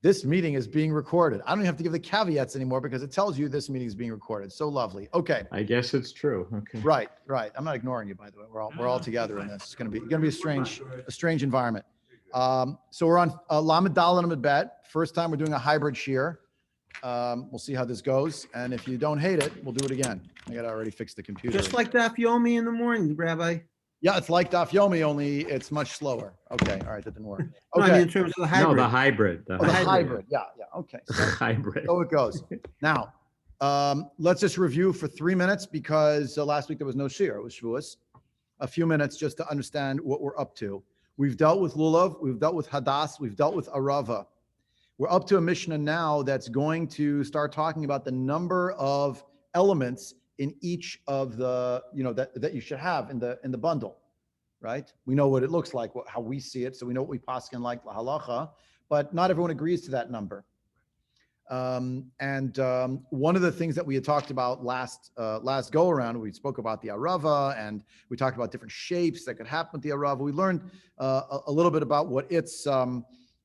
This meeting is being recorded. I don't even have to give the caveats anymore because it tells you this meeting is being recorded. So lovely. Okay. I guess it's true. Okay. Right. I'm not ignoring you, by the way. We're all together in this. It's gonna be a strange environment. So we're on Lamed Daled Amud Bet. First time we're doing a hybrid shear. We'll see how this goes, and if you don't hate it, we'll do it again. I got to already fix the computer. Just like Daf Yomi in the morning, Rabbi. Yeah, it's like Daf Yomi, only it's much slower. Okay, all right, that didn't work. No, I mean Okay, in terms of the hybrid. No, the hybrid. the hybrid. Yeah. Okay. The So, hybrid. so it goes. Now, let's just review for 3 minutes because last week there was no shear. It was Shavuos. A few minutes just to understand what we're up to. We've dealt with Lulav. We've dealt with Hadas. We've dealt with Arava. We're up to a Mishnah now that's going to start talking about the number of elements in each of the, that you should have in the bundle, right? We know what it looks like, how we see it, so we know what we paskin like la halacha, but not everyone agrees to that number. One of the things that we had talked about last go around, we spoke about the arava, and we talked about different shapes that could happen with the arava. We learned a little bit about what its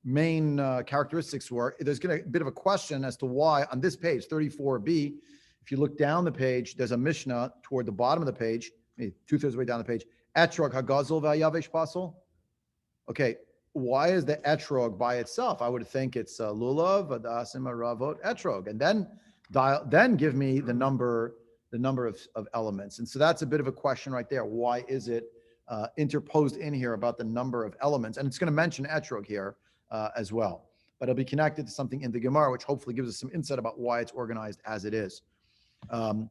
main characteristics were. There's going to be a bit of a question as to why on this page 34b, if you look down the page, there's a Mishnah toward the bottom of the page, maybe 2/3 of the way down the page. Etrog hagazol v'hayavesh pasol. Okay, why is the etrog by itself? I would think it's lulav, adasim, aravot, etrog, and then give me the number of elements. And so that's a bit of a question right there. Why is it interposed in here about the number of elements? And it's going to mention etrog here as well, but it'll be connected to something in the Gemara, which hopefully gives us some insight about why it's organized as it is. I'm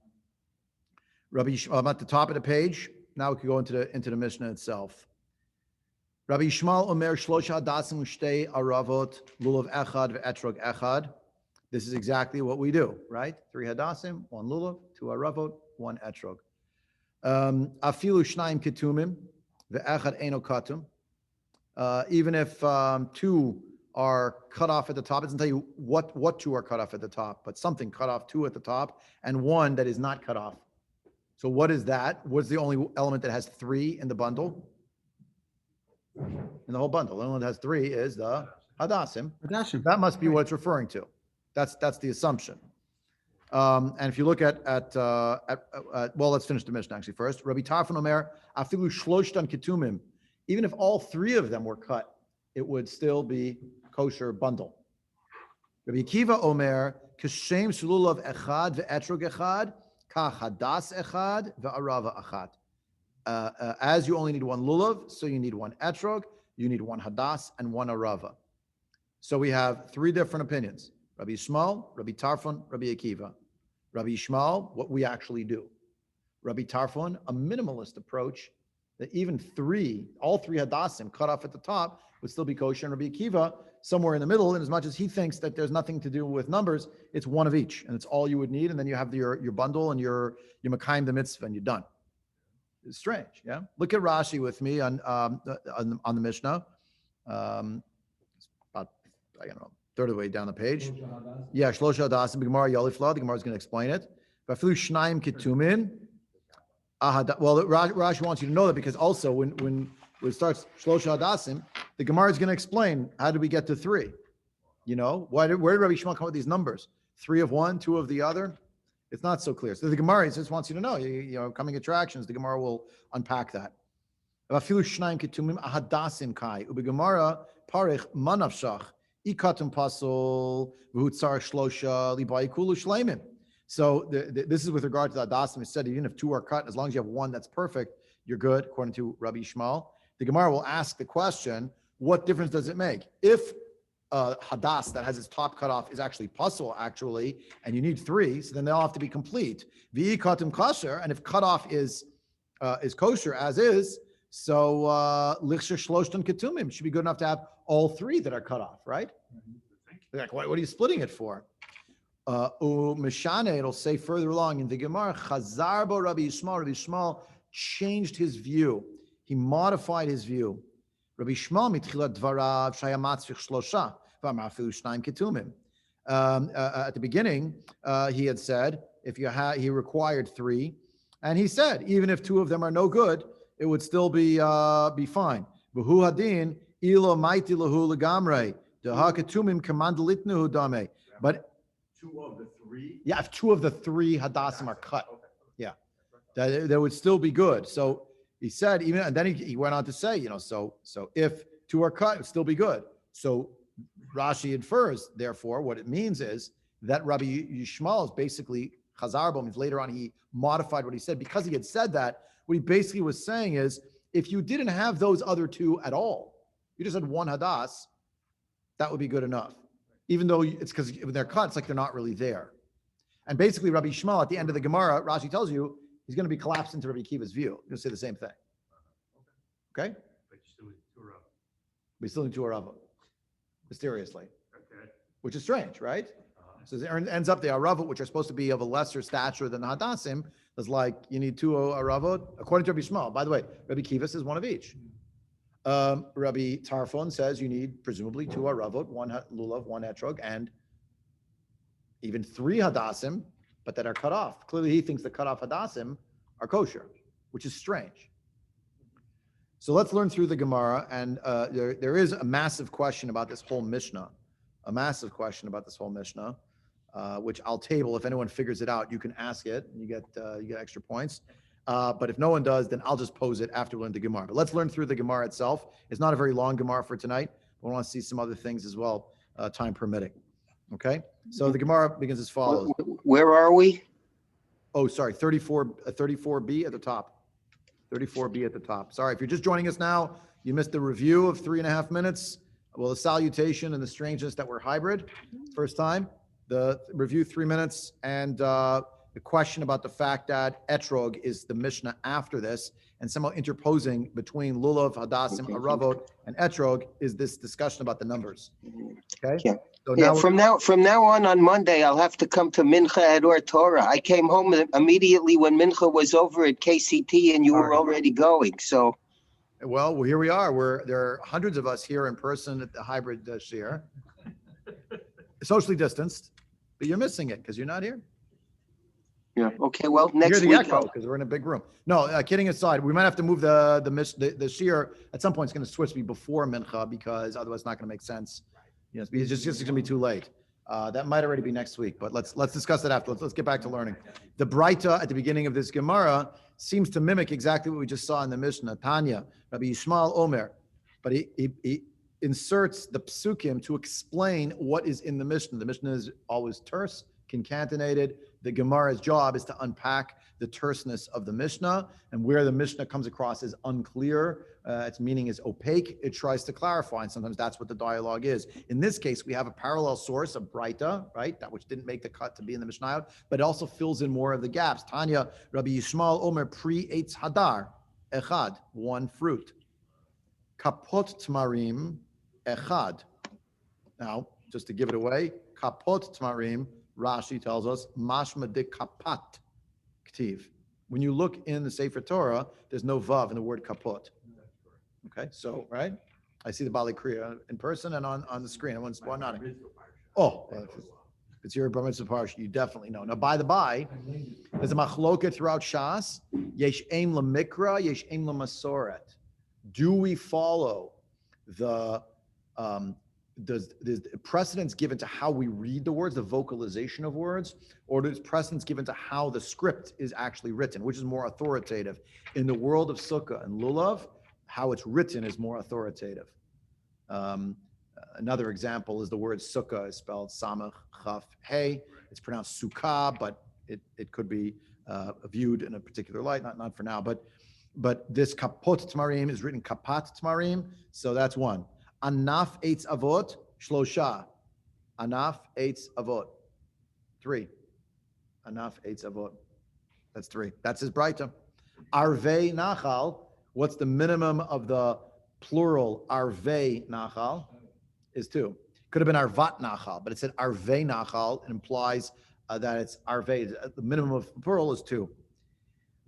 at the top of the page. Now we can go into the Mishnah itself. Rabbi Yishmael Omer Shlosha Hadasim Ushtei Aravot Lulav Echad VeEtrog Echad. This is exactly what we do, right? 3 Hadasim, 1 Lulav, 2 Aravot, 1 Etrog. Afilu Shnaim Ketumim VeEchad Eino Katum. Even if 2 are cut off at the top, it doesn't tell you what 2 are cut off at the top, but something cut off 2 at the top and 1 that is not cut off. So what is that? What's the only element that has 3 in the bundle? In the whole bundle, the only one that has 3 is the Hadasim. That must be what it's referring to. That's the assumption. And if you look at well, let's finish the Mishnah actually first. Rabbi Tarfon Omer Afilu Shloshtan Ketumim. Even if all 3 of them were cut, it would still be kosher bundle. Rabbi Akiva Omer, Kashem Shululav Echad ve'etrog Echad, Ka Hadas Echad ve'arava Echad. As you only need 1 lulav, so you need 1 etrog, you need 1 hadas, and 1 arava. So we have 3 different opinions. Rabbi Yishmael, Rabbi Tarfon, Rabbi Akiva. Rabbi Yishmael, what we actually do. Rabbi Tarfon, a minimalist approach, that even all three hadasim cut off at the top would still be kosher. And Rabbi Akiva, somewhere in the middle, and as much as he thinks that there's nothing to do with numbers, it's 1 of each, and it's all you would need, and then you have your bundle and your makayim the mitzvah, and you're done. It's strange, yeah? Look at Rashi with me on the Mishnah. It's about, I don't know, 1/3 of the way down the page. Yeah, Shlosha Hadasim, Gemara Yolifla, the Gemara is going to explain it. Vafilu Shnaim Ketumin. Well, Rashi wants you to know that because also when it starts Shlosha Hadasim, the Gemara is going to explain how did we get to 3. You know, where did Rabbi Shmuel come up with these numbers? 3 of one, 2 of the other? It's not so clear. So the Gemara just wants you to know, you know, coming attractions, the Gemara will unpack that. Vafilu Shnaim Ketumim Ahadasim Kai. Ubi Gemara Parich Manavshach Ikatum Pasol V'Hutzar Shlosha Libai Kulu Shleimim. So this is with regard to the Hadasim. It said even if 2 are cut, as long as you have 1 that's perfect, you're good, according to Rabbi Yishmael. The Gemara will ask the question, what difference does it make? If Hadas that has its top cut off is actually puzzle, and you need 3, so then they all have to be complete. V'i katum kosher, and if cut off is kosher as is, so lichsher shloshton ketumim should be good enough to have all 3 that are cut off, right? Like, what are you splitting it for? Mishane, it'll say further along in the Gemara, Chazar bo Rabbi Yishmael. Rabbi Yishmael changed his view. He modified his view. Rabbi Yishmael mitchilat dvarav shaya matzvich shlosha v'amar afilu shnayim ketumim. At the beginning, he had said he required 3, and he said even if 2 of them are no good, it would still be fine. V'hu hadin ilo maiti lahu legamrei Ketumim kamandalitnu dame. But Two of the three. yeah, if two of the three hadassim are cut, yeah, that would still be good. So he said, even, and then he went on to say, so if two are cut, it would still be good. So Rashi infers, therefore, what it means is that Rabbi Yishmael is basically Chazar means later on he modified what he said because he had said that. What he basically was saying is, if you didn't have those other two at all, you just had one hadas, that would be good enough. Even though it's because when they're cut, it's like they're not really there. And basically, Rabbi Yishmael at the end of the Gemara, Rashi tells you he's going to be collapsed into Rabbi Akiva's view. He'll say the same thing. Okay? But you still need two of. We still need two Arava, mysteriously, Okay. which is strange, right? So it ends up the Aravot, which are supposed to be of a lesser stature than the Hadassim, is like you need two Aravot, according to Rabbi Yishmael. By the way, Rabbi Akiva says one of each. Rabbi Tarfon says you need presumably two Aravot, one Lulav, one Etrog, and even three Hadassim, but that are cut off. Clearly, he thinks the cut off Hadassim are kosher, which is strange. So let's learn through the Gemara, and there is a massive question about this whole Mishnah, which I'll table. If anyone figures it out, you can ask it, and you get extra points. But if no one does, then I'll just pose it after we learn the Gemara. But let's learn through the Gemara itself. It's not a very long Gemara for tonight. But we want to see some other things as well, time permitting. Okay? So the Gemara begins as follows. Where are we? Oh, sorry, 34B at the top. 34B at the top. Sorry, if you're just joining us now, you missed the review of 3.5 minutes. Well, the salutation and the strangeness that we're hybrid. First time. The review 3 minutes, and the question about the fact that Etrog is the Mishnah after this, and somehow interposing between Lulav, Hadassim, Aravot, and Etrog is this discussion about the numbers. Okay? Yeah. So Yeah, now from now on Monday, I'll have to come to Mincha at Or Torah. I came home immediately when Mincha was over at KCT, and you were already going. So, well, here we are. There are hundreds of us here in person at the hybrid shir, socially distanced, but you're missing it because you're not here. yeah. Okay. Well, You next hear the week. echo because we're in a big room. No, kidding aside, we might have to move the shir at some point. It's going to switch to be before mincha because otherwise it's not going to make sense. It's just going to be too late. That might already be next week, but let's discuss that after. Let's get back to learning. The Braita at the beginning of this Gemara seems to mimic exactly what we just saw in the Mishnah. Tanya, Rabbi Yishmael Omer, but he inserts the psukim to explain what is in the Mishnah. The Mishnah is always terse, concatenated. The Gemara's job is to unpack the terseness of the Mishnah, and where the Mishnah comes across as unclear, its meaning is opaque, it tries to clarify, and sometimes that's what the dialogue is. In this case, we have a parallel source of Braita, right, that which didn't make the cut to be in the Mishnah, but it also fills in more of the gaps. Tanya, Rabbi Yishmael Omer, pre-eitz hadar, echad, one fruit. Kapot tmarim, echad. Now, just to give it away, kapot tmarim, Rashi tells us, mashma de kapat, ktiv. When you look in the Sefer Torah, there's no vav in the word kapot. Okay, so, right? I see the Bali Kriya in person and on the screen. Everyone's nodding. Oh, if it's your Bar Mitzvah Parsha, you definitely know. Now, by the by, there's a machloket throughout Shas. Yesh aim lemikra, yesh aim lemasoret. Do we follow the precedence given to how we read the words, the vocalization of words, or does precedence given to how the script is actually written, which is more authoritative? In the world of Sukka and Lulav, how it's written is more authoritative. Another example is the word Sukka is spelled Samach Chaf Hey. It's pronounced Sukkah, but it could be viewed in a particular light, not for now. But this Kapot Tmarim is written Kapat Tmarim, so that's one. Anaf eitz avot shlosha. Anaf eitz avot. 3. Anaf eitz avot. That's 3. That's his Braita. Arvei nachal. What's the minimum of the plural arvei nachal? Is 2. Could have been arvat nachal, but it said arvei nachal. It implies that it's arvei. The minimum of plural is 2.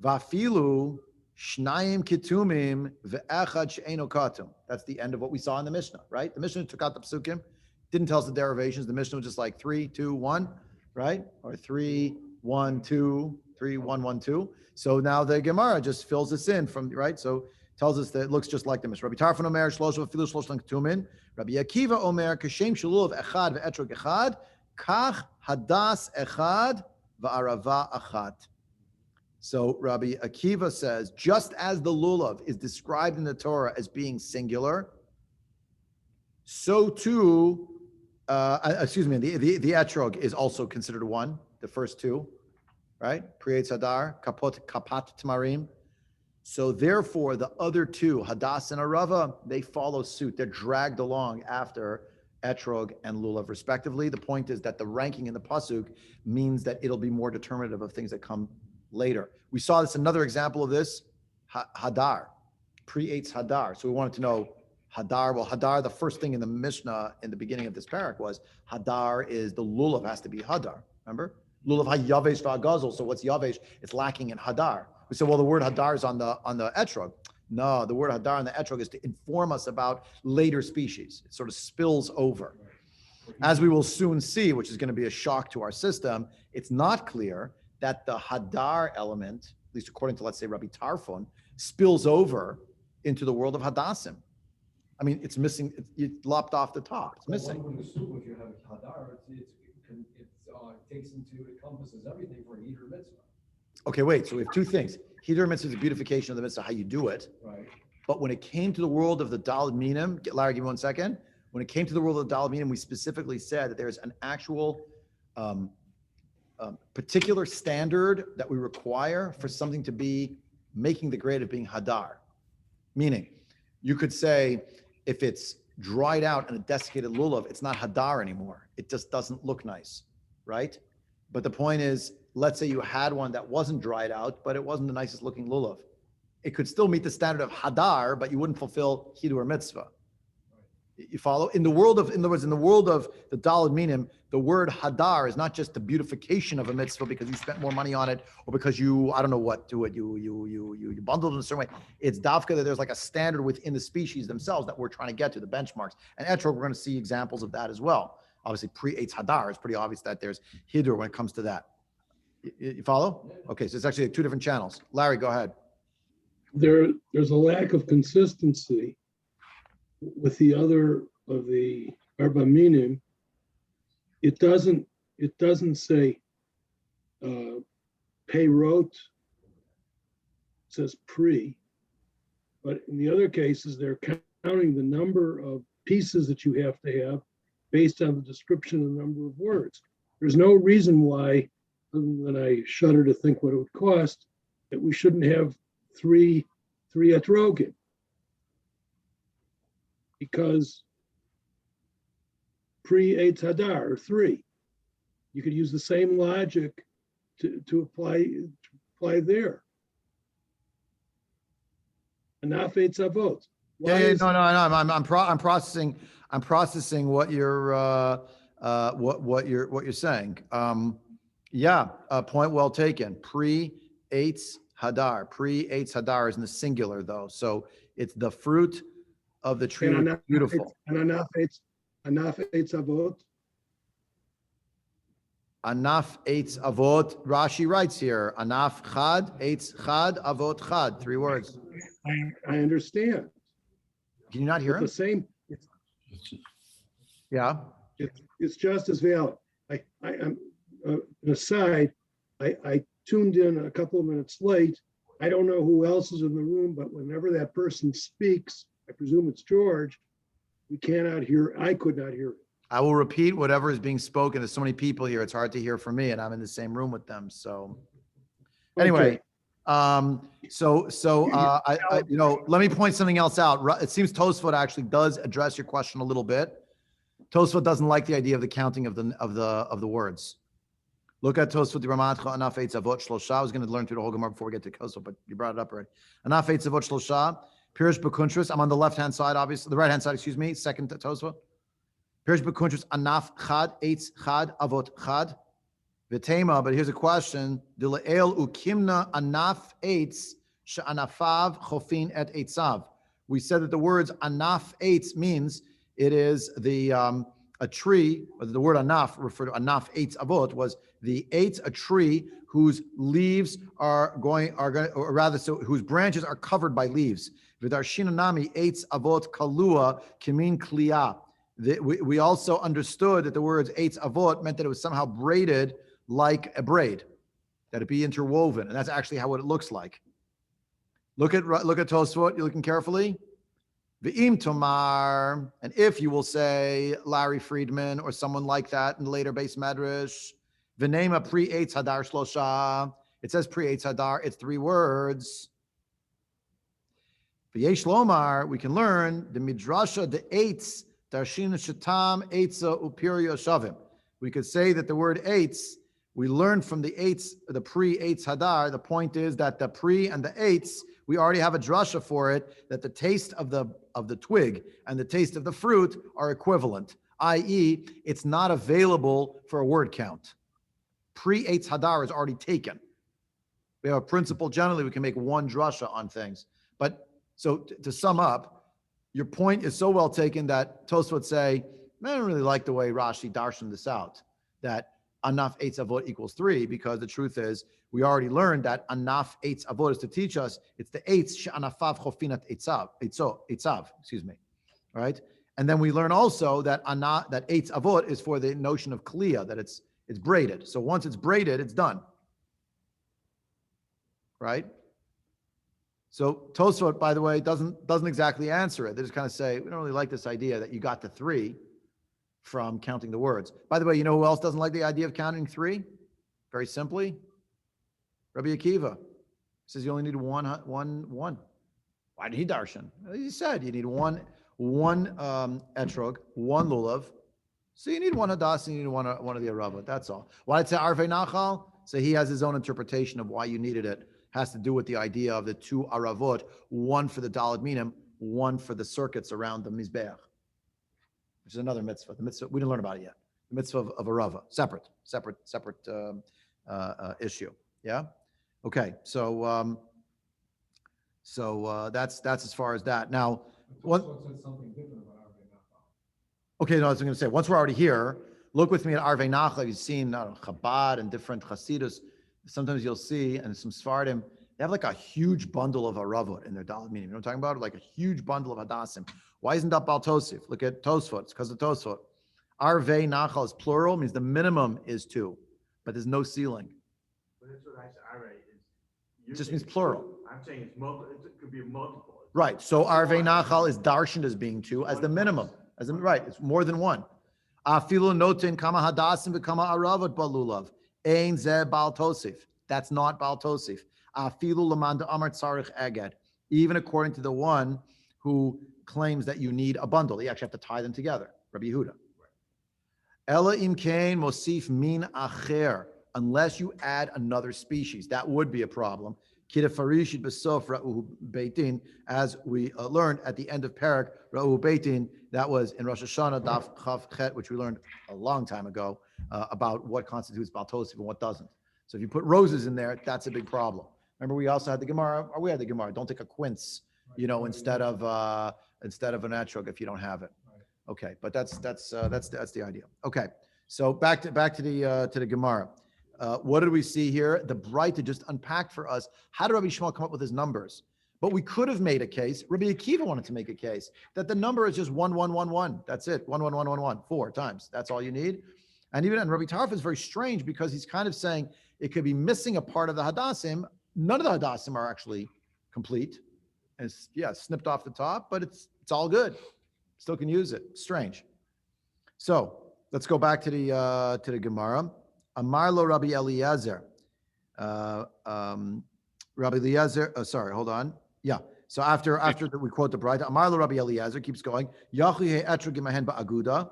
Vafilu Shnayim kitumim ve'echad she'eno katum. That's the end of what we saw in the Mishnah, right? The Mishnah took out the psukim, didn't tell us the derivations. The Mishnah was just like 3, 2, 1, right? Or 3, 1, 2, 3, 1, 1, 2. So now the Gemara just fills this in from, right? So tells us that it looks just like the Mishnah. Rabbi Tarfon Omer, Shlosha V'filu Shloshlan Ketumin. Rabbi Akiva Omer, Kashem Shalulav Echad Ve'etrog Echad, Kach Hadas Echad Va'arava Achat. So Rabbi Akiva says, just as the lulav is described in the Torah as being singular, so too, the etrog is also considered one, the first two, right? Priyetz Hadar, Kapat Tamarim. So therefore, the other two, Hadas and Arava, they follow suit. They're dragged along after etrog and lulav, respectively. The point is that the ranking in the pasuk means that it'll be more determinative of things that come later. We saw this, another example of this, Hadar, pre-Eitz Hadar. So we wanted to know Hadar. Well, Hadar, the first thing in the Mishnah in the beginning of this parak was Hadar is the lulav has to be Hadar. Remember? Lulav ha-yavesh v'agazel. So what's yavesh? It's lacking in Hadar. We said, well, the word Hadar is on the etrog. No, the word Hadar on the etrog is to inform us about later species. It sort of spills over. As we will soon see, which is going to be a shock to our system, it's not clear that the Hadar element, at least according to, let's say, Rabbi Tarfon, spills over into the world of Hadassim. I mean, it's missing, it lopped off the top, it's missing. One would assume if you have Hadar, it encompasses everything for a Heater Mitzvah. Okay, wait, so we have two things. Heater Mitzvah is a beautification of the Mitzvah, how you do it. Right. But when it came to the world of the Daled Minim, Larry, give me 1 second. When it came to the world of the Daled Minim, we specifically said that there's an actual particular standard that we require for something to be making the grade of being Hadar. Meaning, you could say, if it's dried out in a desiccated lulav, it's not Hadar anymore. It just doesn't look nice, right? But the point is, let's say you had one that wasn't dried out, but it wasn't the nicest looking lulav. It could still meet the standard of Hadar, but you wouldn't fulfill Hidur Mitzvah. You follow? In the world of the Daled Minim, the word Hadar is not just the beautification of a mitzvah because you spent more money on it or because you, I don't know what, to it, you bundled it in a certain way. It's dafka that there's like a standard within the species themselves that we're trying to get to, the benchmarks. And etrog, we're going to see examples of that as well. Obviously, pre-Eitz Hadar, it's pretty obvious that there's Hidur when it comes to that. You follow? Okay, so it's actually two different channels. Larry, go ahead. There's a lack of consistency with the other of the Arba Minim. It doesn't say Peyrot, it says pre, but in the other cases, they're counting the number of pieces that you have to have based on the description of the number of words. There's no reason why, other than I shudder to think what it would cost, that we shouldn't have three etrogim. Because pre-Eitz Hadar, or 3, you could use the same logic to apply there. Anaf Eitz Avot. I'm processing what you're saying. Point well taken. Pre-Eitz Hadar. Pre-Eitz Hadar is in the singular though, so it's the fruit of the tree. Beautiful. And Anaf Eitz Avot. Anaf Eitz Avot. Rashi writes here, Anaf Chad, Eitz Chad, Avot Chad. 3 words. I understand. Can you not hear him? The same. Yeah. It's just as valid. I'm aside. I tuned in a couple of minutes late. I don't know who else is in the room, but whenever that person speaks, I presume it's George, we cannot hear, I could not hear it. I will repeat whatever is being spoken. There's so many people here, it's hard to hear from me, and I'm in the same room with them. So anyway, let me point something else out. It seems Tosfot actually does address your question a little bit. Tosfot doesn't like the idea of the counting of the words. Look at Tosfot the Ramatcha Anaf Eitz Avot Shlosha. I was going to learn through the whole Gemara before we get to Tosfot, but you brought it up already. Anaf Eitz Avot Shlosha. Pirish Bekuntris. I'm on the left-hand side, obviously. The right-hand side, excuse me. Second Tosfot. Pirish Bekuntris Anaf Chad Eitz Chad Avot Chad. Vitema. But here's a question: Dilael ukimna Anaf Eitz she'anafav chofin et eitzav. We said that the words Anaf Eitz means it is the a tree. The word Anaf referred to Anaf Eitz Avot was the eitz, a tree whose leaves whose branches are covered by leaves. V'darshina nami eitz avot kalua kimin kliya. We also understood that the words eitz avot meant that it was somehow braided like a braid, that it be interwoven, and that's actually how it looks like. Look at Tosfot. You're looking carefully. V'im tomar, and if you will say Larry Friedman or someone like that in the later base medrash, v'nema pri eitz hadar shlosha. It says pri eitz hadar. It's 3 words. V'yesh lomar, we can learn the midrasha the eitz darshin shatam eitza upiria shavim. We could say that the word eitz, we learn from the eitz, the pri eitz hadar. The point is that the pri and the eitz, we already have a drasha for it, that the taste of the twig and the taste of the fruit are equivalent, i.e., it's not available for a word count. Pri eitz hadar is already taken. We have a principle, generally, we can make 1 drasha on things. But so to sum up, your point is so well taken that Tosfot would say, I don't really like the way Rashi darshan this out, that anaf eitz avot equals 3, because the truth is, we already learned that anaf eitz avot is to teach us, it's the eitz she'anafav chofinat eitzav, excuse me, all right? And then we learn also that that eitz avot is for the notion of kliya, that it's braided. So once it's braided, it's done, right? So Tosfot, by the way, doesn't exactly answer it. They just kind of say, we don't really like this idea that you got to 3 from counting the words. By the way, you know who else doesn't like the idea of counting 3? Very simply, Rabbi Akiva says you only need one. Why did he darshan? He said you need one etrog, 1 lulav. So you need 1 hadas and you need one of the aravot. That's all. Why did it say arvei nachal? So he has his own interpretation of why you needed it. Has to do with the idea of the 2 aravot, 1 for the daled minim, 1 for the circuits around the mizbeach, which is another mitzvah. The mitzvah we didn't learn about it yet. The mitzvah of arava, separate issue. Yeah. Okay. So that's as far as that. Now, what? Said something different about Arvei Nachal. Okay, no, I was going to say, once we're already here, look with me at Arvei Nachal. You've seen Chabad and different Hasidus. Sometimes you'll see, and some Sfardim, they have like a huge bundle of aravot in their daled minim. You know what I'm talking about? Like a huge bundle of hadassim. Why isn't that Baal Tosif? Look at Tosfot. It's because of Tosfot. Arvei Nachal is plural, means the minimum is 2, but there's no ceiling. But that's what I said, all right. It just means plural. I'm saying it's it could be multiple. Right. So Arvei Nachal is darshaned as being 2 as the minimum. Right. It's more than 1. Afilu notin kama hadassim v'kama aravot balulav. Ein ze Baal Tosif. That's not Baal Tosif. Afilu lamanda amar tzarich eged. Even according to the one who claims that you need a bundle, you actually have to tie them together. Rabbi Yehuda. Ela im kain mosif min acher. Unless you add another species, that would be a problem. Kida farishid besof ra'uhu beitin, as we learned at the end of Parak ra'uhu beitin. That was in Rosh Hashanah daf chav chet, which we learned a long time ago about what constitutes Baal Tosif and what doesn't. So if you put roses in there, that's a big problem. Remember, we also had the Gemara, or we had the Gemara. Don't take a quince, instead of an etrog if you don't have it. Okay, but that's the idea. Okay, so back to the Gemara. What did we see here? The Breita just unpacked for us. How did Rabbi Shmuel come up with his numbers? But we could have made a case. Rabbi Akiva wanted to make a case that the number is just 1, 1, 1, 1. That's it. 1, 1, 1, 1, 1. 4 times. That's all you need. And Rabbi Tarf is very strange because he's kind of saying it could be missing a part of the hadassim. None of the hadassim are actually complete. And it's snipped off the top, but it's all good. Still can use it. Strange. So let's go back to the Gemara. Amar lo Rabbi Eliezer. Rabbi Eliezer. Sorry, hold on. Yeah. So after we quote the Breita, Amar lo Rabbi Eliezer keeps going. Yachi etrog imahen ba'aguda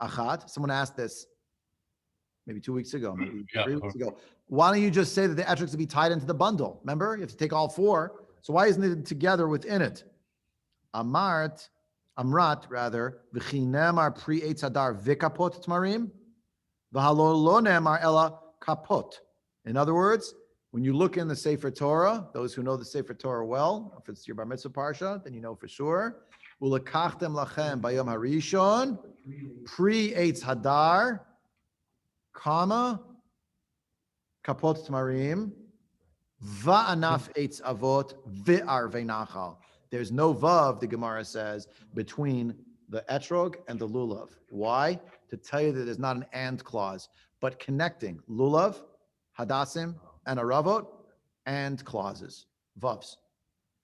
achat. Someone asked this maybe 2 weeks ago, maybe 3 weeks ago. Why don't you just say that the etrogs to be tied into the bundle? Remember, you have to take all 4. So why isn't it together within it? Amrat, v'chinemar pri eitz hadar v'kapot tmarim, v'halo lo nemar ela kapot. In other words, when you look in the Sefer Torah, those who know the Sefer Torah well, if it's your Bar Mitzvah Parsha, then you know for sure. Ulekachtem lachem bayom harishon, pri eitz hadar, comma, kapot tmarim, va'anaf eitz avot, ve'arvei nachal. There's no vav, the Gemara says, between the etrog and the lulav. Why? To tell you that there's not an and clause, but connecting lulav, hadassim, and aravot, and clauses, vavs.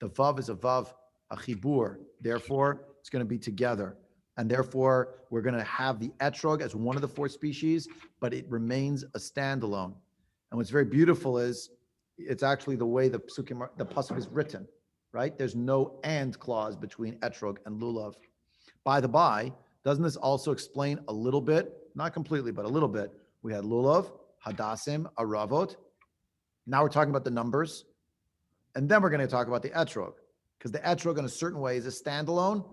The vav is a vav, a chibur. Therefore, it's going to be together. And therefore, we're going to have the etrog as one of the 4 species, but it remains a standalone. And what's very beautiful is it's actually the way the pasuk is written, right? There's no and clause between etrog and lulav. By the by, doesn't this also explain a little bit, not completely, but a little bit? We had lulav, hadassim, aravot. Now we're talking about the numbers. And then we're going to talk about the etrog, because the etrog in a certain way is a standalone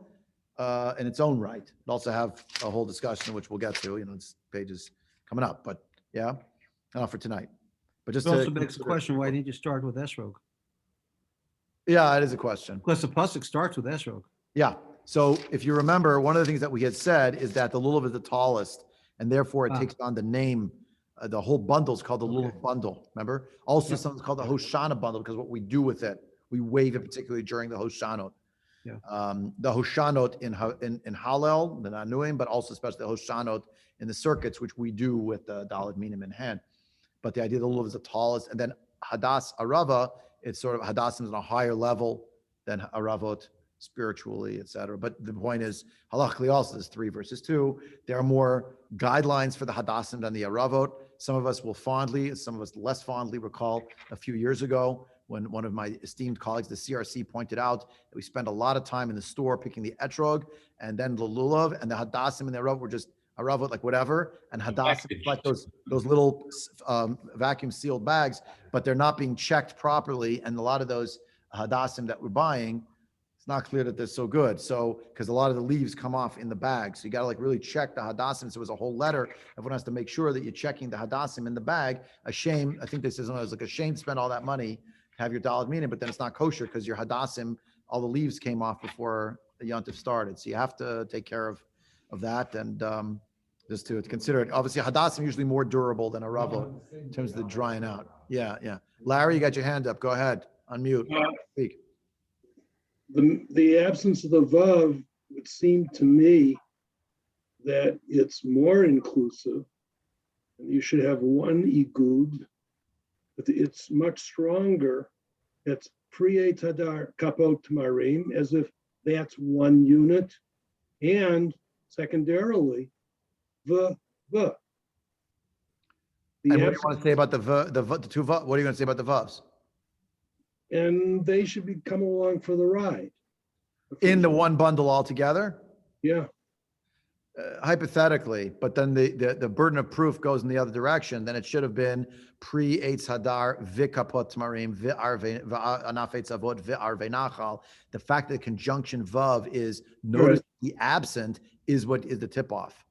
in its own right. We'll also have a whole discussion, which we'll get to, it's pages coming up, but yeah, not for tonight. But just It also to begs the question, why didn't you start with esrog? Yeah, it is a question. Because the pasuk starts with esrog. Yeah. So if you remember, one of the things that we had said is that the lulav is the tallest, and therefore it takes on the name. The whole bundle is called the lulav bundle. Remember? Also, something's called the Hoshana bundle because what we do with it, we wave it particularly during the Hoshanot. Yeah. The Hoshanot in Hallel, the Nanuim, but also especially the Hoshanot in the circuits, which we do with the Dalet Minim in hand. But the idea of the lulav is the tallest, and then Hadas Arava, it's sort of Hadassim is on a higher level than Aravot spiritually, etc. But the point is, halachically also, there's 3 versus 2. There are more guidelines for the Hadassim than the Aravot. Some of us will fondly, some of us less fondly recall a few years ago when one of my esteemed colleagues, the CRC, pointed out that we spent a lot of time in the store picking the etrog and then the lulav, and the Hadassim and the Aravot were just Aravot, like whatever, and Hadassim, like those little vacuum sealed bags, but they're not being checked properly. And a lot of those Hadassim that we're buying, it's not clear that they're so good. So, because a lot of the leaves come off in the bag. So you got to like really check the Hadassim. So it was a whole letter. Everyone has to make sure that you're checking the Hadassim in the bag. A shame. I think they said something, it was like a shame to spend all that money to have your Dalet Minim, but then it's not kosher because your Hadassim, all the leaves came off before the Yontif started. So you have to take care of that. And just to consider it. Obviously, Hadassim usually more durable than a Aravot in terms of the drying out. Yeah, yeah. Larry, you got your hand up. Go ahead. Unmute. Speak. The absence of the vav would seem to me that it's more inclusive, and you should have one igud, but it's much stronger. It's priye tadar kapot marim, as if that's one unit, and secondarily, the. And what do you want to say about the 2 vav? What are you going to say about the vavs? And they should be come along for the ride. In the one bundle altogether? Yeah. Hypothetically, but then the burden of proof goes in the other direction. Then it should have been pre-Eitz Hadar, vikapot marim, anaf Eitz Avot, v'arve nachal. The fact that the conjunction vav is notice the absent is what is the tip-off.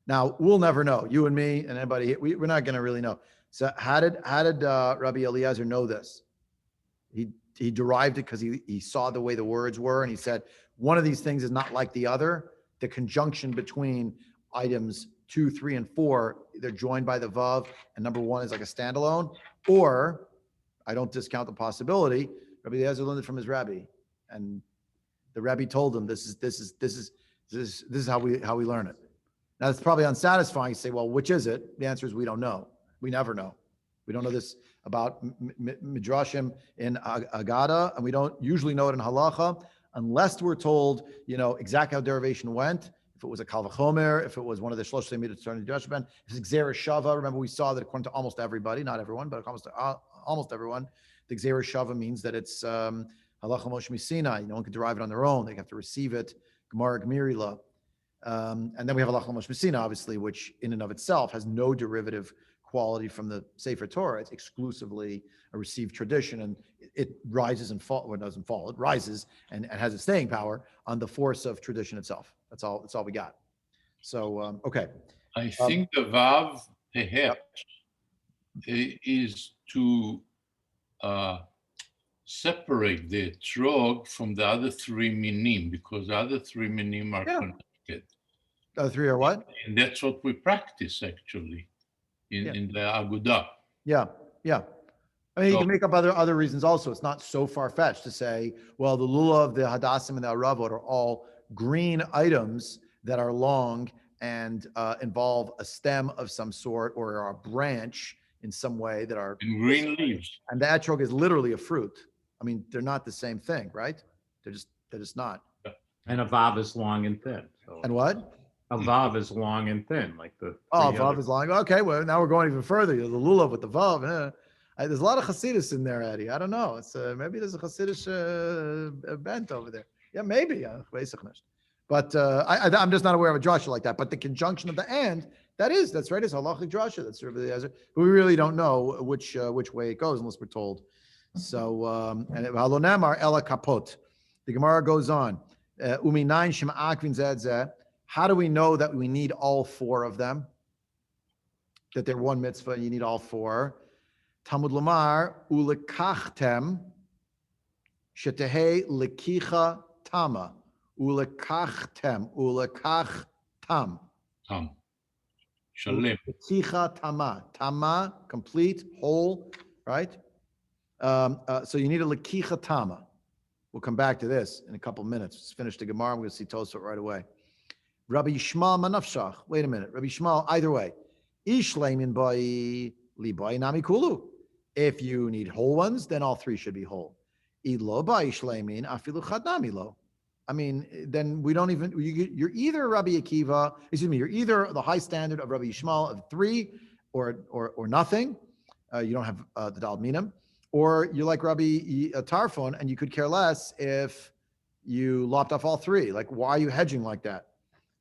Now, we'll never know. You and me and anybody, we're not going to really know. So how did Rabbi Eliezer know this? He derived it because he saw the way the words were, and he said, one of these things is not like the other. The conjunction between items 2, 3, and 4, they're joined by the vav, and number 1 is like a standalone. Or, I don't discount the possibility, Rabbi Eliezer learned it from his rabbi, and the rabbi told him, this is how we learn it. Now, it's probably unsatisfying to say, well, which is it? The answer is we don't know. We never know. We don't know this about midrashim in Agada, and we don't usually know it in halacha unless we're told, exactly how derivation went. If it was a kal v'chomer, if it was one of the shlosh mitzvot turning judgment, if it's gzera shava. Remember, we saw that according to almost everybody, not everyone, but almost everyone, the gzera shava means that it's halacha Moshe Misina. No one can derive it on their own. They have to receive it. Gemara Gmirila. And then we have halacha Moshe Misina, obviously, which in and of itself has no derivative quality from the Sefer Torah. It's exclusively a received tradition, and it rises and falls. Well, it doesn't fall. It rises and has its staying power on the force of tradition itself. That's all we got. So, okay. I think the vav perhaps is to separate the etrog from the other 3 minim, because the other 3 minim are connected. The other 3 are what? And that's what we practice actually in the Agudah. Yeah. I mean, you So- can make up other reasons also. It's not so far-fetched to say, well, the lulav, the hadassim, and the aravot are all green items that are long and involve a stem of some sort or a branch in some way that are, And green leaves. and the etrog is literally a fruit. I mean, they're not the same thing, right? They're just not. And a vav is long and thin. So And what? a vav is long and thin, like the. Oh, three vav other- is long. Okay, well, now we're going even further. The lulav with the vav. There's a lot of Hasidus in there, Eddie. I don't know. It's maybe there's a Hasidish event over there. Yeah, maybe. But I'm just not aware of a drasha like that. But the conjunction of the and, that's right. It's halachic drasha. That's sort of the answer. But we really don't know which way it goes unless we're told. So, and halonamar ela kapot. The Gemara goes on. Umi nine shema akvin zeh. How do we know that we need all four of them? That they're one mitzvah and you need all four. Talmud Lamar, ulekachtem, shetehe lekicha tama, ulekachtem, ulekachtam. Shalem. Lekicha tama, complete, whole, right? So you need a lekicha tama. We'll come back to this in a couple minutes. Let's finish the Gemara. We're going to see Tosafot right away. Rabbi Yishmael manafshach. Wait a minute. Rabbi Yishmael, either way. Ishleimin by libai nami kulu. If you need whole ones, then all three should be whole. Ilo by ishleimin afilu chad nami lo. I mean, then we don't even, you're either Rabbi Akiva, you're either the high standard of Rabbi Yishmael of three or nothing. You don't have the Dal Minim. Or you're like Rabbi Tarfon and you could care less if you lopped off all three. Like, why are you hedging like that?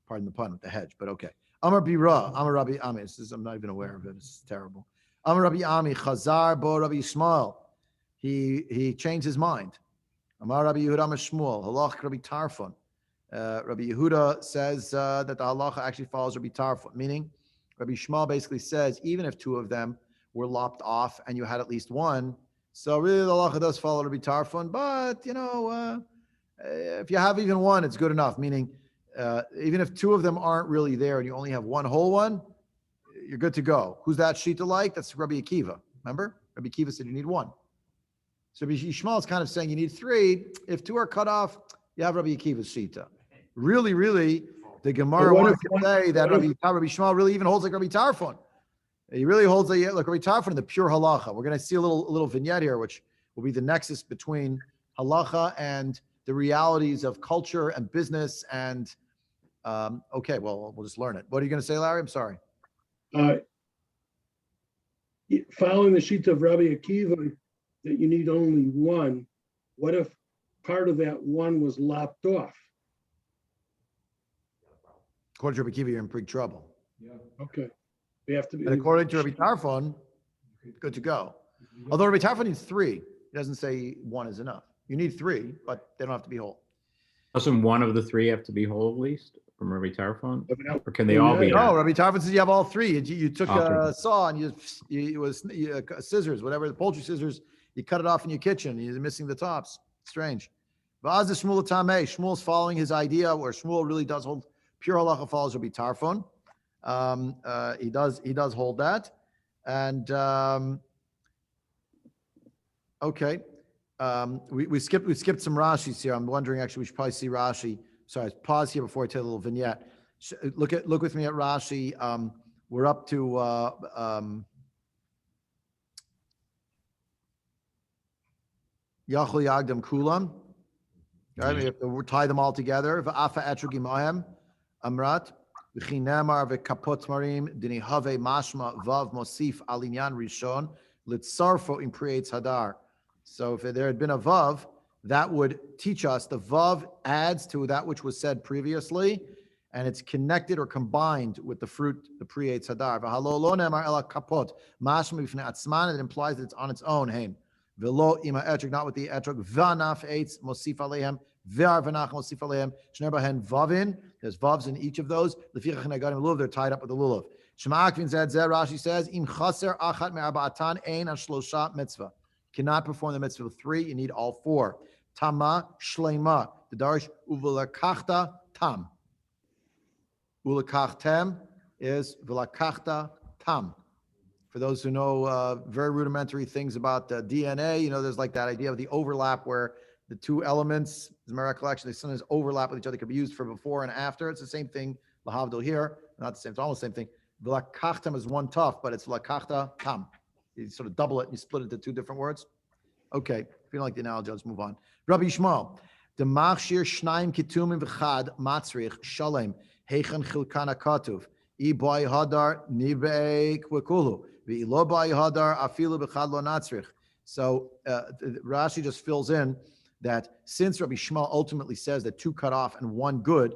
Pardon the pun with the hedge, but okay. Amar Bira, Amar Rabbi Ami. I'm not even aware of it. It's terrible. Amar Rabbi Ami, Chazar bo Rabbi Yishmael. He changed his mind. Amar Rabbi Yehuda Amar Shmuel, Halach Rabbi Tarfon. Rabbi Yehuda says that the halacha actually follows Rabbi Tarfon, meaning Rabbi Shmuel basically says even if two of them were lopped off and you had at least one, so really the halacha does follow Rabbi Tarfon, but if you have even one, it's good enough, meaning even if two of them aren't really there and you only have one whole one, you're good to go. Who's that shita like? That's Rabbi Akiva. Remember? Rabbi Akiva said you need one. So Rabbi Yishmael is kind of saying you need three. If two are cut off, you have Rabbi Akiva's shita. Really, the Gemara wants to say that Rabbi Yishmael really even holds like Rabbi Tarfon. He really holds like Rabbi Tarfon in the pure halacha. We're going to see a little vignette here, which will be the nexus between halacha and the realities of culture and business and okay, well, we'll just learn it. What are you going to say, Larry? I'm sorry. Following the sheet of Rabbi Akiva, that you need only one, what if part of that one was lopped off? According to Rabbi Akiva, you're in big trouble. Yeah. Okay. We have to be. And according to Rabbi Tarfon, good to go. Although Rabbi Tarfon needs three. He doesn't say one is enough. You need three, but they don't have to be whole. Doesn't one of the three have to be whole at least from Rabbi Tarfon? But Or can they all be? No, half? Rabbi Tarfon says you have all three. You took Okay. a saw and it was scissors, whatever, the poultry scissors, you cut it off in your kitchen. You're missing the tops. Strange. Va'az the Shmuel Tameh. Shmuel's following his idea where Shmuel really does hold pure halacha follows Rabbi Tarfon. He does hold that. And okay. We skipped some Rashi's here. I'm wondering, actually, we should probably see Rashi. Sorry, pause here before I tell a little vignette. Look with me at Rashi. We're up to Yachol Yagdam Kulam. Right, we have to tie them all together. Va'afa etrugim ahem amrat. V'chinamar v'kapot marim dini have mashma vav mosif alinyan rishon litzarfo in creates hadar. So if there had been a vav, that would teach us the vav adds to that which was said previously, and it's connected or combined with the fruit, the pre-eitz hadar. V'halo lo nemar ela kapot mashma b'fnei atzman. It implies that it's on its own. Hein. V'lo ima etrog, not with the etrog. V'anaf eitz mosif alehem. V'ar v'nach mosif alehem. Shner bahen vavin. There's vavs in each of those. L'fichach negadim lulav. They're tied up with the lulav. Shema akvin zed zeh. Rashi says im chaser achat me'arba'atan ein ashlosha mitzvah. Cannot perform the mitzvah of three. You need all four. Tama shlema. The darish uvelakachta tam. Ulakachtem is velakachta tam. For those who know very rudimentary things about DNA, there's like that idea of the overlap where the two elements, as my recollection, they sometimes overlap with each other, could be used for before and after. It's the same thing, lahavdil here, not the same, it's almost the same thing. V'lakachtam is one tough, but it's v'lakachta tam. You sort of double it and you split it into two different words. Okay, if you don't like the analogy, let's move on. Rabbi Yishmael, the machshir shnaim kitumim v'chad matzrich shalem heichan chilkana katuv I boy hadar nibei kwekulu v'ilo boy hadar afilu b'chad lo natzrich. So Rashi just fills in that since Rabbi Yishmael ultimately says that 2 cut off and 1 good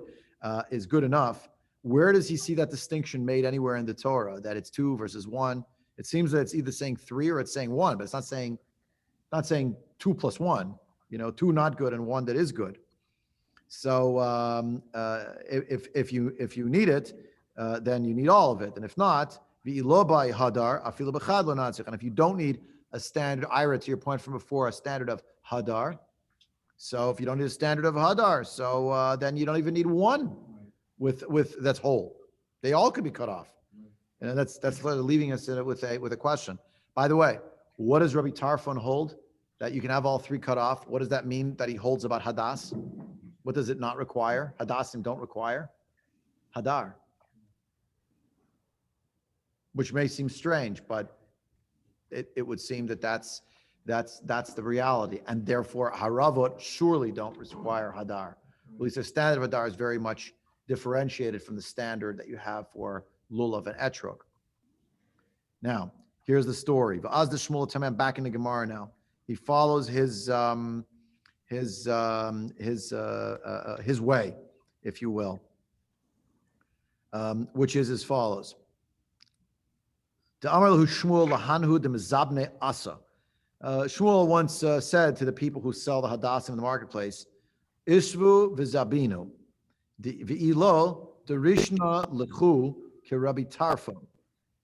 is good enough, where does he see that distinction made anywhere in the Torah, that it's 2 versus 1? It seems that it's either saying 3 or it's saying 1, but it's not saying 2 plus 1, 2 not good and 1 that is good. So if you need it, then you need all of it. And if not, and if you don't need a standard ira, to your point from before, a standard of hadar. So if you don't need a standard of hadar, so then you don't even need 1 with that's whole. They all could be cut off. And that's leaving us with a question. By the way, what does Rabbi Tarfon hold? That you can have all 3 cut off. What does that mean that he holds about hadas? What does it not require? Hadassim don't require hadar, which may seem strange, but it would seem that's the reality, and therefore haravot surely don't require hadar. At least the standard of hadar is very much differentiated from the standard that you have for lulav and etrog. Now, here's the story. V'az the Shmuel Tamam, back in the Gemara now. He follows his way, if you will, which is as follows. Shmuel once said to the people who sell the hadassim in the marketplace, Ishvu v'zabinu, v'ilo derishna lechu k'Rabbi Tarfon.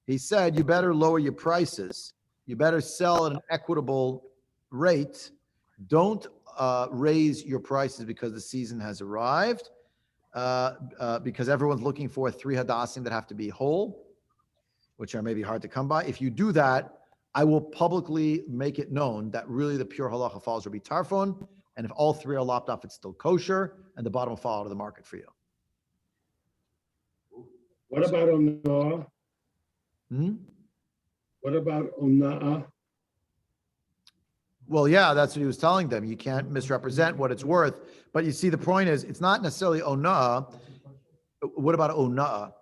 He said, you better lower your prices. You better sell at an equitable rate. Don't raise your prices because the season has arrived, because everyone's looking for 3 hadassim that have to be whole, which are maybe hard to come by. If you do that, I will publicly make it known that really the pure halacha follows Rabbi Tarfon, and if all 3 are lopped off, it's still kosher, and the bottom will fall out of the market for you. What about ona'ah? What about ona'ah? Well, yeah, that's what he was telling them. You can't misrepresent what it's worth. But you see, the point is, it's not necessarily ona'ah. What about ona'ah?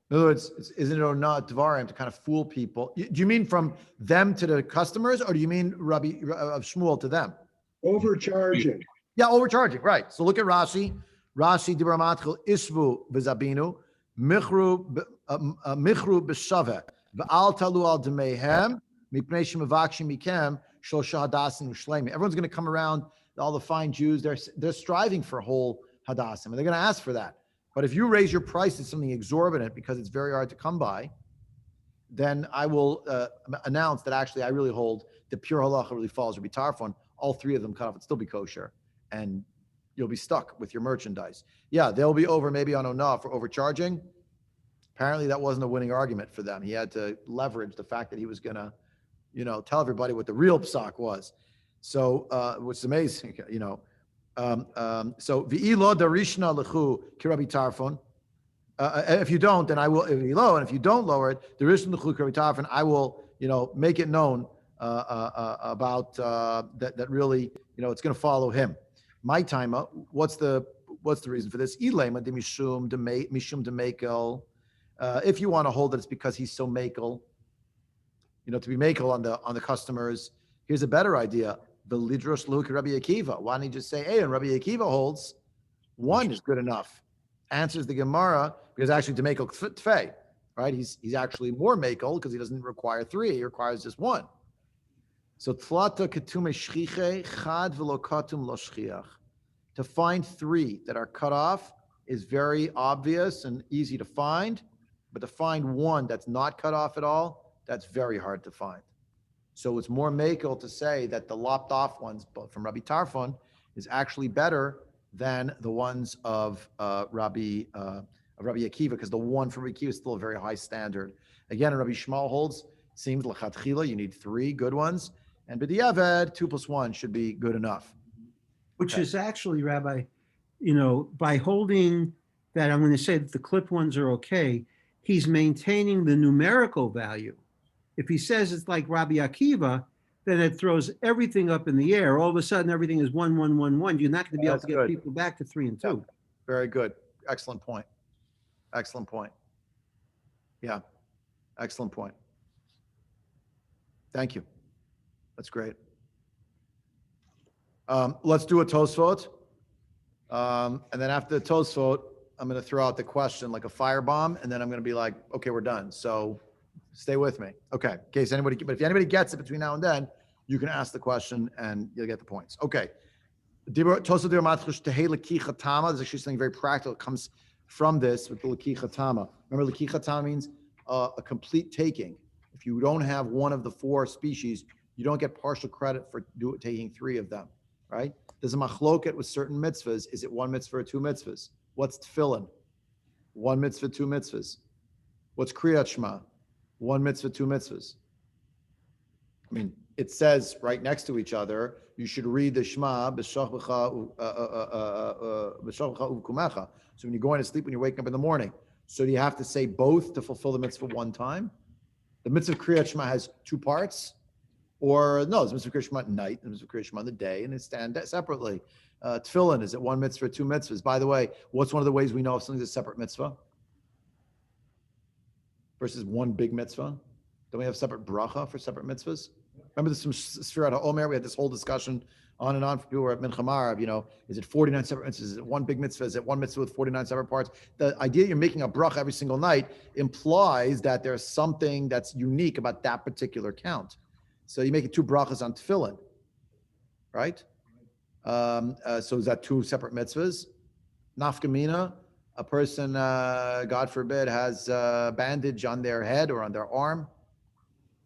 In other words, isn't it ona'ah dvarim to kind of fool people? Do you mean from them to the customers, or do you mean Rabbi of Shmuel to them? Overcharging. Yeah, overcharging, right. So look at Rashi. Rashi dibra matchil ishvu v'zabinu michru b'shaveh v'al talu al demehem mipnei shemavakshim mikem shosha hadasim u'shleimi. Everyone's going to come around, all the fine Jews, they're striving for whole hadassim, and they're going to ask for that. But if you raise your price to something exorbitant because it's very hard to come by, then I will announce that actually I really hold the pure halacha really falls Rabbi Tarfon. All 3 of them cut off, it'd still be kosher, and you'll be stuck with your merchandise. Yeah, they'll be over maybe on ona'ah for overcharging. Apparently that wasn't a winning argument for them. He had to leverage the fact that he was going to, tell everybody what the real psak was. So, which is amazing, So, v'ilo darishna lechu k'Rabbi Tarfon. If you don't, then I will, and if you don't lower it, darishna lechu k'Rabbi Tarfon, I will, make it known about that really, it's going to follow him. My time, what's the reason for this? Ilema de mishum de mekel. If you want to hold it, it's because he's so mekel. To be mekel on the customers. Here's a better idea. The lidrosh luke Rabbi Akiva. Why don't you just say, hey, and Rabbi Akiva holds 1 is good enough. Answers the Gemara, because actually to mekel tfei, right? He's actually more mekel because he doesn't require 3. He requires just 1. So tlata ketume shchiche chad v'lo katum lo shchiach. To find 3 that are cut off is very obvious and easy to find, but to find 1 that's not cut off at all, that's very hard to find. So it's more makel to say that the lopped off ones from Rabbi Tarfon is actually better than the ones of Rabbi Akiva, because the one from Rabbi Akiva is still a very high standard. Again, Rabbi Shmuel holds Seems l'chatchila, you need 3 good ones. And b'diavad, 2 + 1 should be good enough. Which Okay. is actually, Rabbi, by holding that, I'm going to say that the clipped ones are okay, he's maintaining the numerical value. If he says it's like Rabbi Akiva, then it throws everything up in the air. All of a sudden, everything is 1, 1, 1, 1. You're not going to be able That's to get good. people back to 3 and 2. Very good. Excellent point. Excellent point. Yeah. Excellent point. Thank you. That's great. Let's do a Tosfot. And then after the Tosfot, I'm going to throw out the question like a firebomb, and then I'm going to be like, okay, we're done. So stay with me. Okay. In case anybody, but if anybody gets it between now and then, you can ask the question and you'll get the points. Okay. Tosfot There's actually something very practical that comes from this with the Lakicha Tama. Remember, Lakicha Tama means a complete taking. If you don't have one of the 4 species, you don't get partial credit for taking 3 of them, right? There's a machloket with certain mitzvahs. Is it 1 mitzvah or 2 mitzvahs? What's tefillin? 1 mitzvah, 2 mitzvahs. What's kriyat shema? 1 mitzvah, 2 mitzvahs. I mean, it says right next to each other, you should read the Shema, b'shachcha uvkumecha. So when you're going to sleep, when you're waking up in the morning. So do you have to say both to fulfill the mitzvah one time? The mitzvah of kriyat shema has 2 parts? Or no, the mitzvah of kriyat shema at night, the mitzvah of kriyat shema on the day, and they stand separately. Tefillin, is it 1 mitzvah or 2 mitzvahs? By the way, what's one of the ways we know if something's a separate mitzvah versus one big mitzvah? Don't we have separate bracha for separate mitzvahs? Remember this from Sfirat HaOmer? We had this whole discussion on and on for people who are at Mincha Marav, is it 49 separate mitzvahs? Is it one big mitzvah? Is it 1 mitzvah with 49 separate parts? The idea you're making a bracha every single night implies that there's something that's unique about that particular count. So you make it 2 brachas on tefillin, right? So is that 2 separate mitzvahs? Nafkamina, a person, God forbid, has a bandage on their head or on their arm.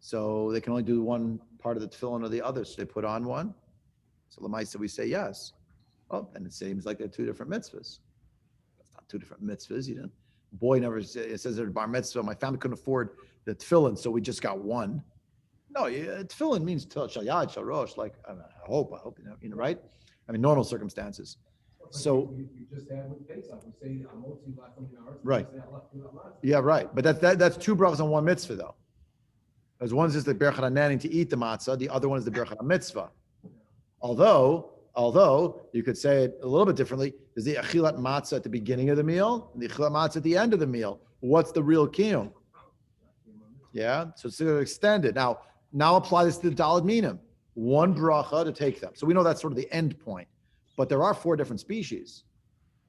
So they can only do one part of the tefillin or the other. So they put on one. So Lamaisa, we say yes. Oh, then it seems like they're 2 different mitzvahs. That's not 2 different mitzvahs. You know, boy never it says at bar mitzvah. My family couldn't afford the tefillin, so we just got one. No, tefillin means shayad sharosh. Like I hope you know, right? I mean, normal circumstances. So you just had with Pesach, we say Amotzi Lacham Yaretz, right. we say Allah Kula Matzah. Yeah, right. But that's 2 brachas on 1 mitzvah though. Because one is the berachat hananing to eat the matzah, the other one is the berachat mitzvah. Although you could say it a little bit differently, there's the achilat matzah at the beginning of the meal, and the achilat matzah at the end of the meal. What's the real kiyum? Yeah, so it's extended. Now apply this to the daled minim. 1 bracha to take them. So we know that's sort of the end point. But there are 4 different species.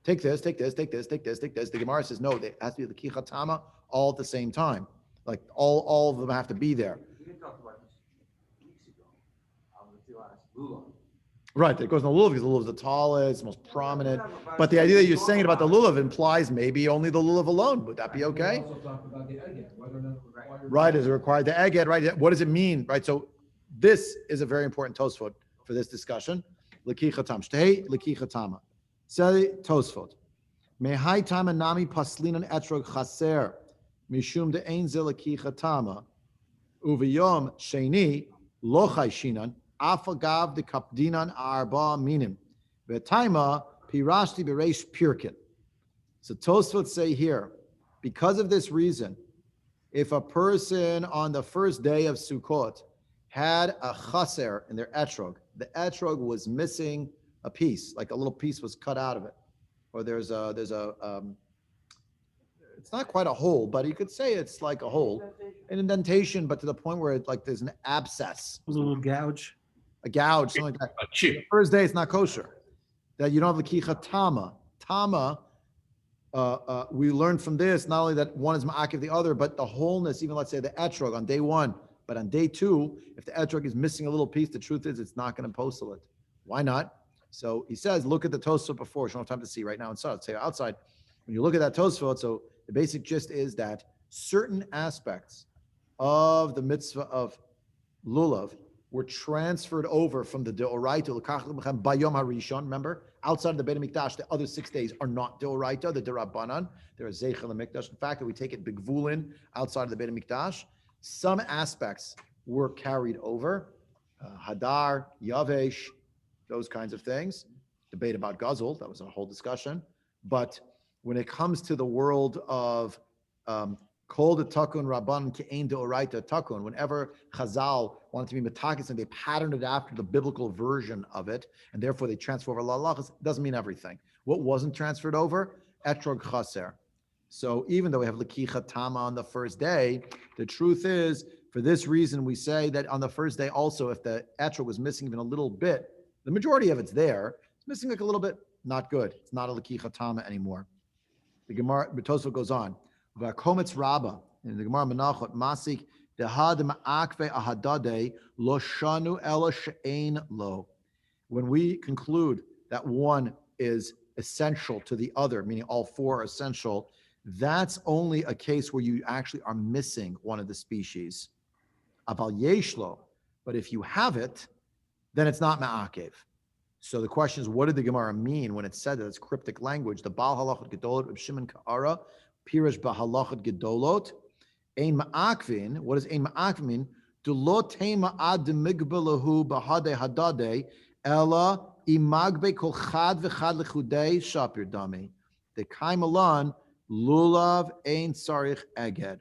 Take this, take this, take this, take this, take this. The Gemara says no, it has to be the kicha tama all at the same time. Like all of them have to be there. We talked about this weeks ago. The last lulav. Right, it goes in the lulav because the lulav is the tallest, most prominent. But the idea that you're saying about the lulav implies maybe only the lulav alone. Would that be okay? We also talked about the egg, whether or not it's required. Right, is it required the egghead, right? What does it mean, right? So this is a very important tosfot for this discussion. L'kicha tam. Shtei l'kicha tama. Say tosfot. Mehai tama nami paslinan etrog chaser. Mishum de ein ze l'kicha tama. Uviyom sheni lo chayshinan. Afagav de kapdinan arba minim. V'taima pirashti bereish pirkin. So tosfot say here, because of this reason, if a person on the first day of Sukkot had a chaser in their etrog, the etrog was missing a piece, like a little piece was cut out of it, or there's a it's not quite a hole, but you could say it's like a hole, an indentation, but to the point where it's like there's an abscess, A little gouge. a gouge, something like that. A chip. The first day it's not kosher. That you don't have the kicha tama. Tama, we learned from this not only that one is ma'akiv the other, but the wholeness, even let's say the etrog on day 1, but on day 2, if the etrog is missing a little piece, the truth is it's not going to postle it. Why not? So he says, look at the Tosfot before. We don't have time to see right now inside. Say outside. When you look at that Tosfot, so the basic gist is that certain aspects of the mitzvah of lulav were transferred over from the deoraita l'kach bayom harishon. Remember, outside of the Beit Hamikdash, the other 6 days are not deoraita, the derabbanan. There is zeichel and mikdash. In fact, that we take it bigvulin outside of the Beit Hamikdash. Some aspects were carried over, Hadar, Yavesh, those kinds of things. Debate about Guzzle, that was a whole discussion. But when it comes to the world of Kol de Takun Rabban Ke'ein Deoraita Takun, whenever Chazal wanted to be Metakis and they patterned it after the biblical version of it, and therefore they transfer over Lalachas, doesn't mean everything. What wasn't transferred over? Etrog Chaser. So even though we have Lakicha Tama on the first day, the truth is, for this reason, we say that on the first day also, if the etrog was missing even a little bit, the majority of it's there, it's missing like a little bit, not good. It's not a Lakicha Tama anymore. The Gemara, Tosfot goes on. Vakometz Rabba, in the Gemara Menachot, Masik, Dehad Ma'akve Ahadade, Lo Shanu Ela She'ein Lo. When we conclude that one is essential to the other, meaning all four are essential, that's only a case where you actually are missing one of the species. Aval Yeshlo, but if you have it, then it's not Ma'akev. So the question is, what did the Gemara mean when it said that it's cryptic language? The Baal Halachot Gedolot, Reb Shimon Ka'ara, Pirish B'Halachot Gedolot, Ein Ma'akvin. What does Ein Ma'akvin mean? Do lo tema ad migbalahu b'hade hadade, ela imagbe kol chad v'chad lechudei shapir dami. The Kaimalan, lulav ein sarich eged.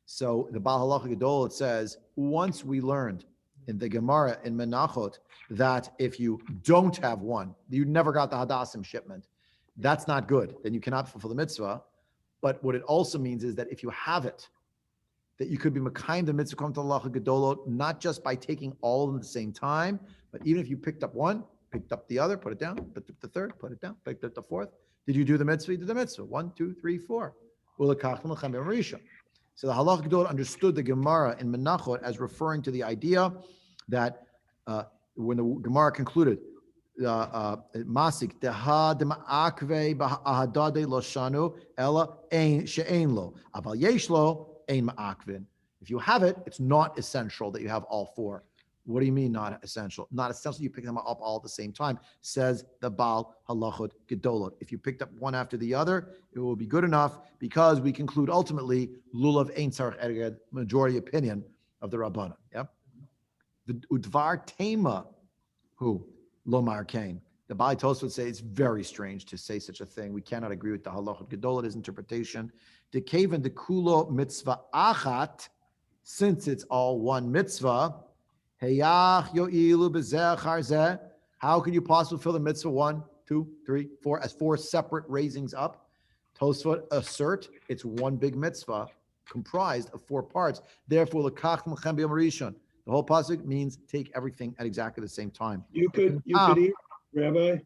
So the Baal Halachot Gedolot says, once we learned in the Gemara in Menachot that if you don't have one, you never got the Hadassim shipment, that's not good. Then you cannot fulfill the mitzvah. But what it also means is that if you have it, that you could be Mekayim the mitzvah come to Allah Gedolot, not just by taking all of them at the same time, but even if you picked up one, picked up the other, put it down, picked up the third, put it down, picked up the fourth. Did you do the mitzvah? You did the mitzvah. 1, 2, 3, 4. So the Halach Gedolot understood the Gemara in Menachot as referring to the idea that when the Gemara concluded, Masik deha dema'akve ba'ahadade lo shanu ela ein she'ein lo aval yesh lo ein ma'akvin. If you have it, it's not essential that you have all four. What do you mean not essential? Not essential. You pick them up all at the same time. Says the Baal Halachot Gedolot. If you picked up one after the other, it will be good enough because we conclude ultimately lulav ein tzarich eged, majority opinion of the Rabbanan. Yeah. The Udvar Tema, who Lomar Kain. The Bali Tosfot would say it's very strange to say such a thing. We cannot agree with the Halachot Gedolot, his interpretation. The Kaven the Kulo Mitzvah Achat, since it's all one mitzvah. Heyach yo'ilu b'zeh charzeh. How can you possibly fill the mitzvah 1, 2, 3, 4 as 4 separate raisings up? Tosfot assert it's one big mitzvah comprised of 4 parts. Therefore, l'kach l'chem b'yom rishon. The whole pasuk means take everything at exactly the same time. You could even, Rabbi.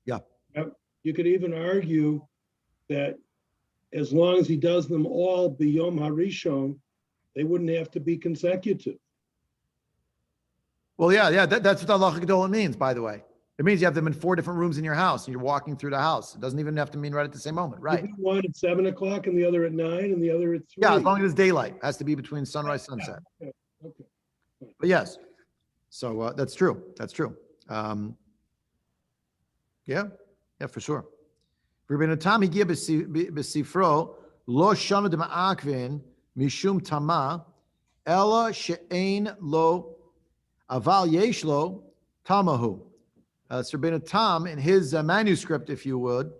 Yeah. You could even argue that as long as he does them all b'yom harishon, they wouldn't have to be consecutive. Well, yeah, that's what the Halacha Gedolah means, by the way. It means you have them in 4 different rooms in your house and you're walking through the house. It doesn't even have to mean right at the same moment, right? You do one at 7 o'clock and the other at 9 and the other at 3. Yeah, as long as it's daylight. It has to be between sunrise, sunset. Yeah, okay. But yes, so that's true. That's true. Yeah, for sure. Rabbeinu Tam higia b'sifro lo shanu dema'akvin mishum tama ela she'ein lo aval yesh lo tamahu. So Rabbeinu Tam in his manuscript, if you would,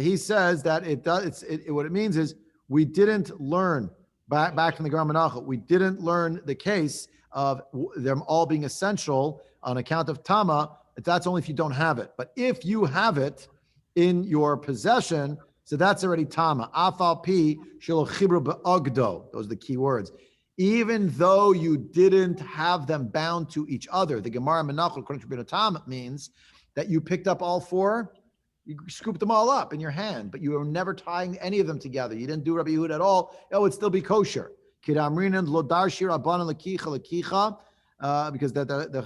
he says that it does. What it means is we didn't learn back from the Gemara Menachot. We didn't learn the case of them all being essential on account of Tama. That's only if you don't have it. But if you have it in your possession, so that's already Tama. Afal pi shelo chibru be'ogdo. Those are the key words. Even though you didn't have them bound to each other, the Gemara Menachot, according to Rabbeinu Tam, means that you picked up all 4, you scooped them all up in your hand, but you were never tying any of them together. You didn't do Rabbi Yehuda at all. It would still be kosher. Because the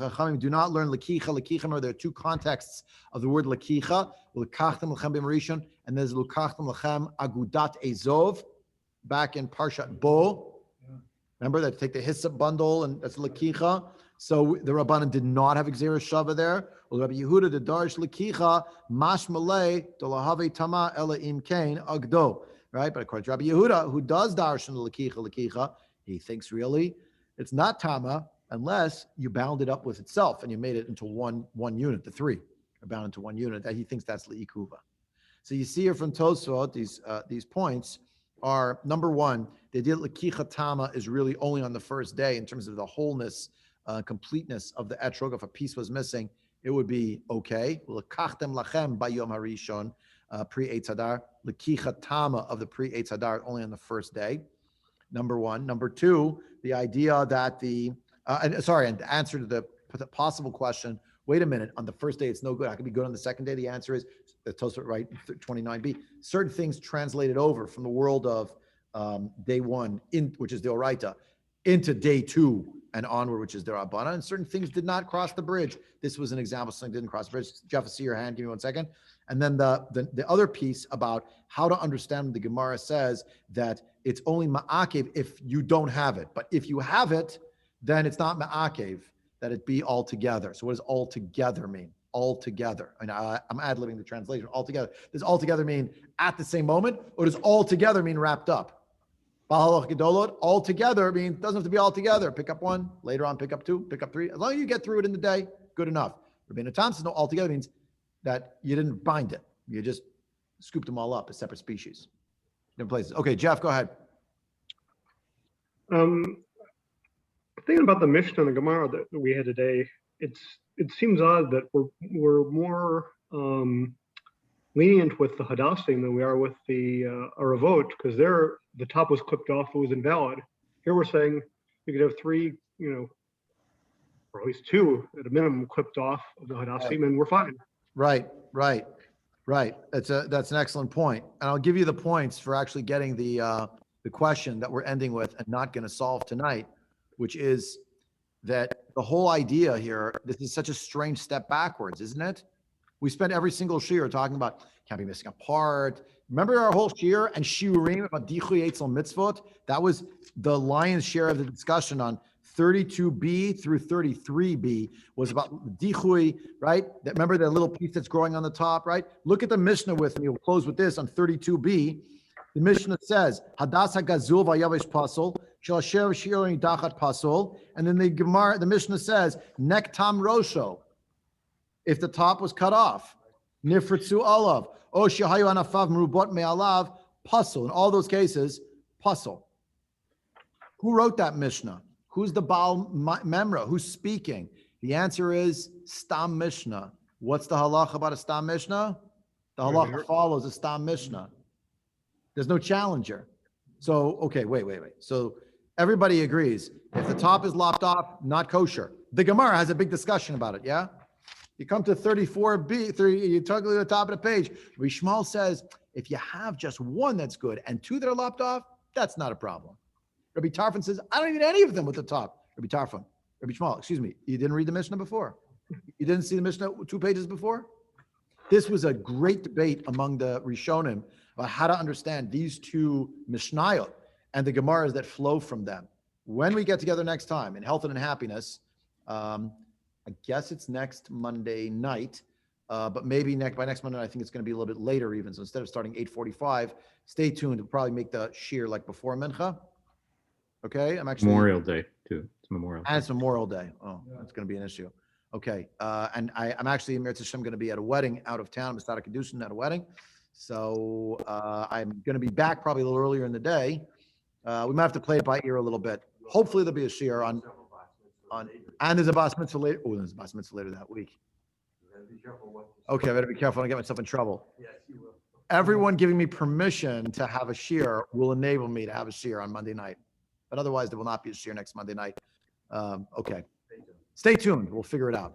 Chachamim do not learn lakicha. Remember, there are 2 contexts of the word lakicha. L'kachtem lechem b'rishon, and there's l'kachtem lechem agudat ezov, back in Parshat Bo. Remember that take the hyssop bundle, and that's lakicha. So the Rabbanan did not have Gzeira Shava there. Well, Rabbi Yehuda the Darsh lakicha mash malay dolahave tama ela im kain agdo. Right, but according to Rabbi Yehuda, who does darshan lakicha, He thinks really it's not tama unless you bound it up with itself and you made it into one unit. The three are bound into one unit. That he thinks that's liikuva. So you see here from Tosfot, these points are, number one, the idea that lekicha tama is really only on the first day in terms of the wholeness, completeness of the etrog. If a piece was missing, it would be okay. Lekachtem lachem bayom harishon, pre-Eitz Hadar. Lekicha tama of the pre-Eitz Hadar only on the first day. Number one. Number two, the idea that and the answer to the possible question, wait a minute, on the first day it's no good. How can it be good on the second day? The answer is, Tosfot right, 29b. Certain things translated over from the world of day one, which is the Oraita, into day two and onward, which is the Rabbana, and certain things did not cross the bridge. This was an example, something didn't cross the bridge. Jeff, I see your hand. Give me 1 second. And then the other piece about how to understand the Gemara says that it's only ma'akev if you don't have it. But if you have it, then it's not ma'akev, that it be all together. So what does all together mean? All together. I'm ad-libbing the translation. All together. Does all together mean at the same moment, or does all together mean wrapped up? Ba'alach gedolot, all together means doesn't have to be all together. Pick up one, later on pick up two, pick up three. As long as you get through it in the day, good enough. Rabbeinu Tam says no, all together means that you didn't bind it. You just scooped them all up as separate species. Different places. Okay, Jeff, go ahead. Thinking about the Mishnah and the Gemara that we had today, it seems odd that we're more lenient with the Hadassim than we are with the Aravot, because the top was clipped off, it was invalid. Here we're saying you could have three, or at least two at a minimum clipped off of the Hadassim, and we're fine. Right. That's an excellent point. And I'll give you the points for actually getting the question that we're ending with and not going to solve tonight, which is that the whole idea here, this is such a strange step backwards, isn't it? We spent every single shiur talking about can't be missing a part. Remember our whole shiur and shiurim about dichuy etzel mitzvot? That was the lion's share of the discussion on 32b through 33b was about dichuy, right? Remember that little piece that's growing on the top, right? Look at the Mishnah with me. We'll close with this on 32b. The Mishnah says, Hadas HaGazul v'yavesh pasol, shel asher shiurim dachat pasol. And then the Mishnah says, Nek tam rosho, if the top was cut off. Nifritzu olav, o shehayu anafav merubot me'alav, pasol. In all those cases, pasol. Who wrote that Mishnah? Who's the Baal Memra? Who's speaking? The answer is Stam Mishnah. What's the halacha about a Stam Mishnah? The halacha follows a Stam Mishnah. There's no challenger. So, okay, wait. So everybody agrees. If the top is lopped off, not kosher. The Gemara has a big discussion about it, yeah? You come to 34b, you talk to the top of the page. Rishmal says, if you have just one that's good and two that are lopped off, that's not a problem. Rabbi Tarfon says, I don't need any of them with the top. Rabbi Shmuel, excuse me, you didn't read the Mishnah before? You didn't see the Mishnah 2 pages before? This was a great debate among the Rishonim about how to understand these two Mishnayot and the Gemaras that flow from them. When we get together next time in Health and in Happiness, I guess it's next Monday night, but maybe by next Monday, I think it's going to be a little bit later even. So instead of starting 8:45, stay tuned. We'll probably make the shiur like before Mincha. Okay, I'm actually Memorial Day too. It's Memorial Day. And it's Memorial Day. Oh, that's going to be an issue. Okay, and I'm actually, Mir Tashem, going to be at a wedding out of town. I'm Masada Kedushin at a wedding. So I'm going to be back probably a little earlier in the day. We might have to play it by ear a little bit. Hopefully there'll be a shiur on, and there's a bas mitzvah later. Oh, there's a bas mitzvah later that week. Okay, I better be careful. I don't get myself in trouble. Yes, you will. Everyone giving me permission to have a shiur will enable me to have a shiur on Monday night. But otherwise, there will not be a shiur next Monday night. Okay. Stay tuned. We'll figure it out.